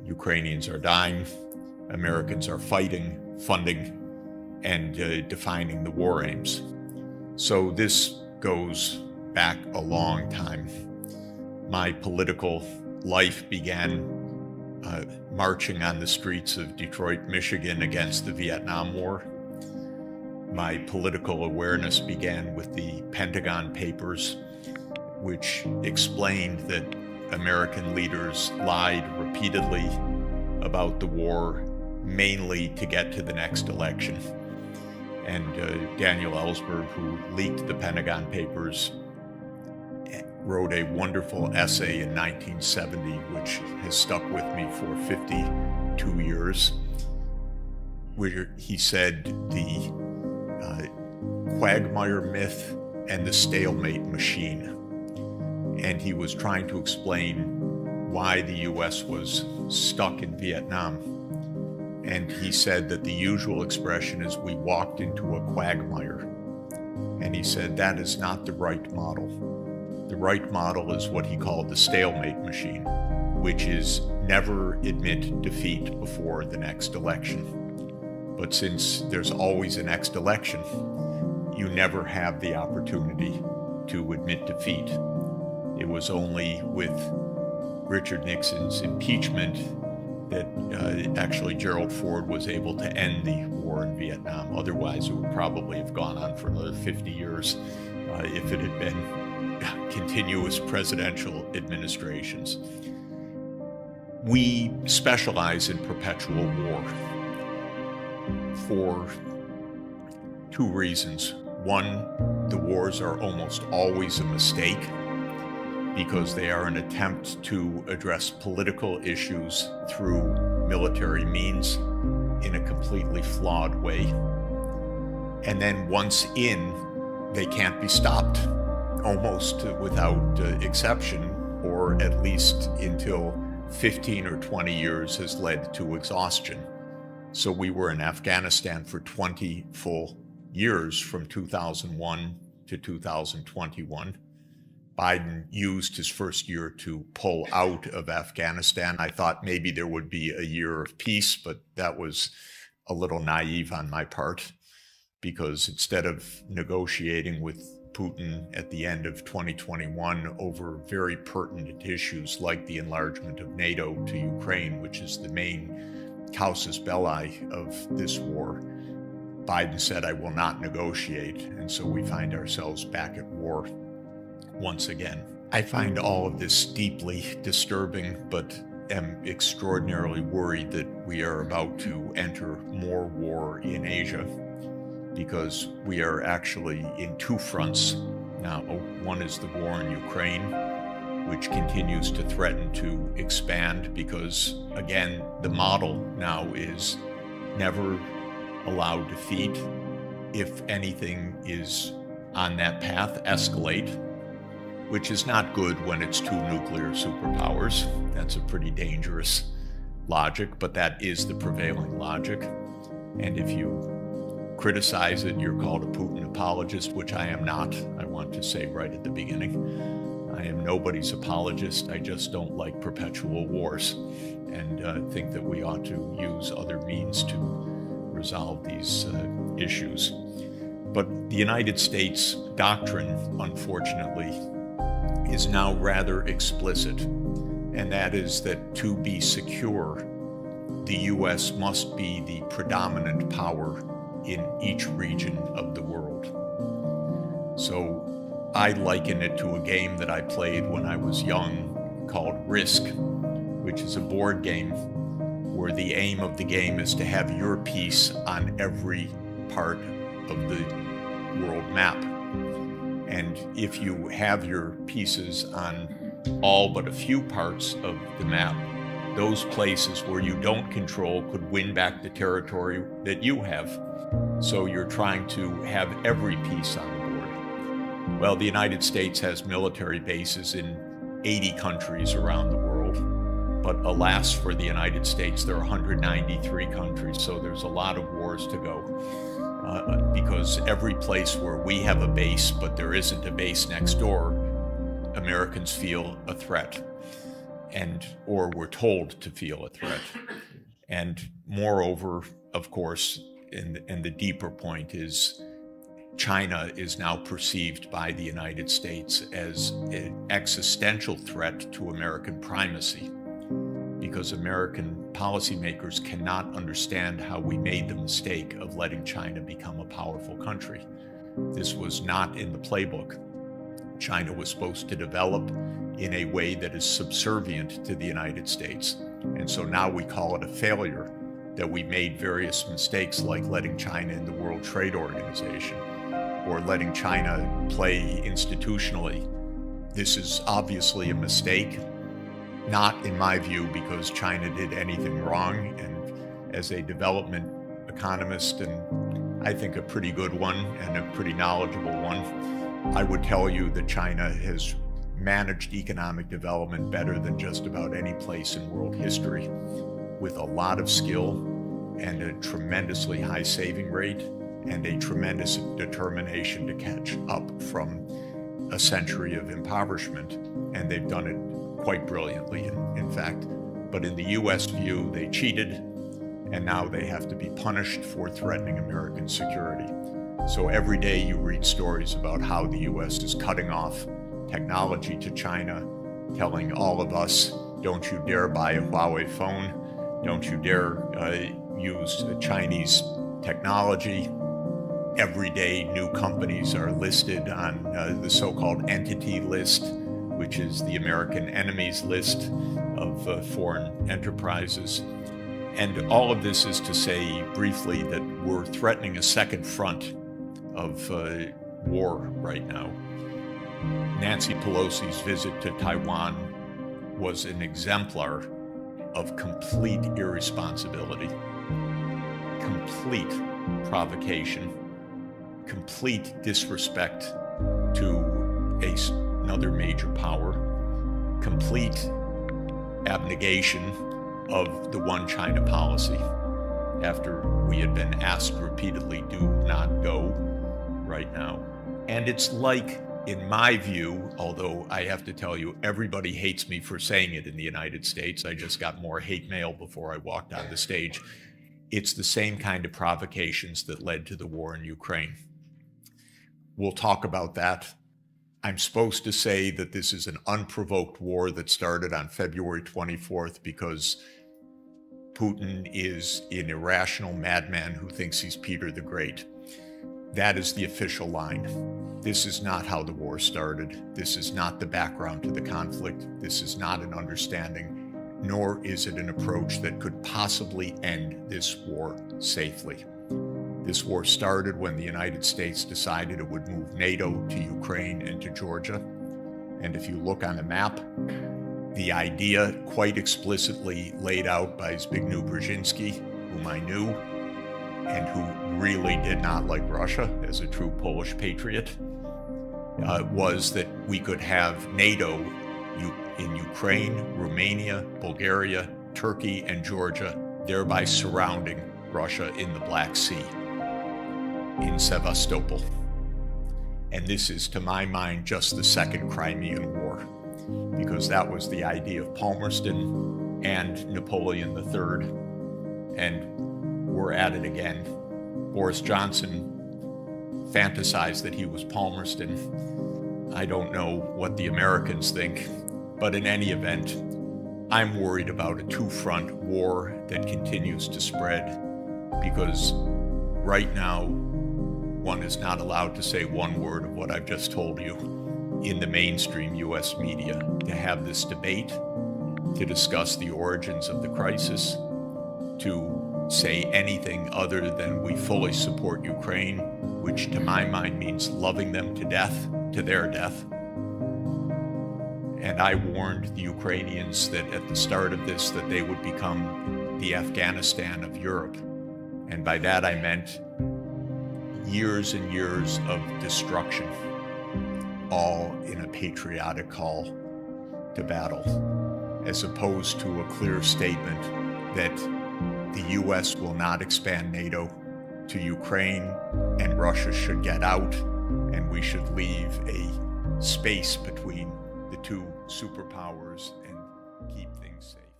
Ukrainians are dying, Americans are fighting, funding, and defining the war aims. So this goes back a long time. My political life began marching on the streets of Detroit, Michigan against the Vietnam War. My political awareness began with the Pentagon Papers, which explained that American leaders lied repeatedly about the war, mainly to get to the next election. And Daniel Ellsberg, who leaked the Pentagon Papers, wrote a wonderful essay in 1970, which has stuck with me for 52 years, where he said the quagmire myth and the stalemate machine. And he was trying to explain why the U.S. was stuck in Vietnam. And he said that the usual expression is, we walked into a quagmire. And he said that is not the right model. The right model is what he called the stalemate machine, which is never admit defeat before the next election. But since there's always a next election, you never have the opportunity to admit defeat. It was only with Richard Nixon's impeachment that actually Gerald Ford was able to end the war in Vietnam. Otherwise, it would probably have gone on for another 50 years if it had been continuous presidential administrations. We specialize in perpetual war for two reasons. One, the wars are almost always a mistake because they are an attempt to address political issues through military means in a completely flawed way. And then once in, they can't be stopped, almost without exception, or at least until 15 or 20 years has led to exhaustion. So we were in Afghanistan for 20 full years, from 2001 to 2021. Biden used his first year to pull out of Afghanistan. I thought maybe there would be a year of peace, but that was a little naive on my part, because instead of negotiating with Putin at the end of 2021 over very pertinent issues like the enlargement of NATO to Ukraine, which is the main casus belli of this war, Biden said, "I will not negotiate." And so we find ourselves back at war once again. I find all of this deeply disturbing, but am extraordinarily worried that we are about to enter more war in Asia, because we are actually in two fronts now. One is the war in Ukraine, which continues to threaten to expand because, again, the model now is never allow defeat. If anything is on that path, escalate, which is not good when it's two nuclear superpowers. That's a pretty dangerous logic, but that is the prevailing logic. And if you criticize it, you're called a Putin apologist, which I am not. I want to say right at the beginning, I am nobody's apologist. I just don't like perpetual wars and think that we ought to use other means to resolve these issues. But the United States doctrine, unfortunately, is now rather explicit, and that is that to be secure, the U.S. must be the predominant power in each region of the world. So I liken it to a game that I played when I was young called Risk, which is a board game where the aim of the game is to have your piece on every part of the world map. And if you have your pieces on all but a few parts of the map, those places where you don't control could win back the territory that you have. So you're trying to have every piece on the board. Well, the United States has military bases in 80 countries around the world. But alas, for the United States, there are 193 countries, so there's a lot of wars to go. Because every place where we have a base, but there isn't a base next door, Americans feel a threat. or we're told to feel a threat. And moreover, of course, and the deeper point is China is now perceived by the United States as an existential threat to American primacy, because American policymakers cannot understand how we made the mistake of letting China become a powerful country. This was not in the playbook. China was supposed to develop in a way that is subservient to the United States. And so now we call it a failure that we made various mistakes, like letting China in the World Trade Organization or letting China play institutionally. This is obviously a mistake, not in my view because China did anything wrong. And as a development economist, and I think a pretty good one and a pretty knowledgeable one, I would tell you that China has managed economic development better than just about any place in world history, with a lot of skill and a tremendously high saving rate and a tremendous determination to catch up from a century of impoverishment. And they've done it quite brilliantly, in fact. But in the US view, they cheated, and now they have to be punished for threatening American security. So every day you read stories about how the US is cutting off technology to China, telling all of us, don't you dare buy a Huawei phone, don't you dare use Chinese technology. Every day new companies are listed on the so-called entity list, which is the American enemies list of foreign enterprises. And all of this is to say briefly that we're threatening a second front of war right now. Nancy Pelosi's visit to Taiwan was an exemplar of complete irresponsibility, complete provocation, complete disrespect to another major power, complete abnegation of the one China policy after we had been asked repeatedly, do not go right now. And it's like, in my view, although I have to tell you, everybody hates me for saying it in the United States. I just got more hate mail before I walked on the stage. It's the same kind of provocations that led to the war in Ukraine. We'll talk about that. I'm supposed to say that this is an unprovoked war that started on February 24th because Putin is an irrational madman who thinks he's Peter the Great. That is the official line. This is not how the war started. This is not the background to the conflict. This is not an understanding, nor is it an approach that could possibly end this war safely. This war started when the United States decided it would move NATO to Ukraine and to Georgia. And if you look on the map, the idea quite explicitly laid out by Zbigniew Brzezinski, whom I knew, and who really did not like Russia as a true Polish patriot, was that we could have NATO in Ukraine, Romania, Bulgaria, Turkey, and Georgia, thereby surrounding Russia in the Black Sea, in Sevastopol. And this is, to my mind, just the second Crimean War, because that was the idea of Palmerston and Napoleon III, and we're at it again. Boris Johnson fantasized that he was Palmerston. I don't know what the Americans think, but in any event, I'm worried about a two-front war that continues to spread, because right now, one is not allowed to say one word of what I've just told you in the mainstream US media, to have this debate, to discuss the origins of the crisis, to say anything other than we fully support Ukraine, which to my mind means loving them to death, to their death. And I warned the Ukrainians that at the start of this, that they would become the Afghanistan of Europe. And by that I meant years and years of destruction, all in a patriotic call to battle, as opposed to a clear statement that the US will not expand NATO to Ukraine and Russia should get out, and we should leave a space between the two superpowers and keep things safe.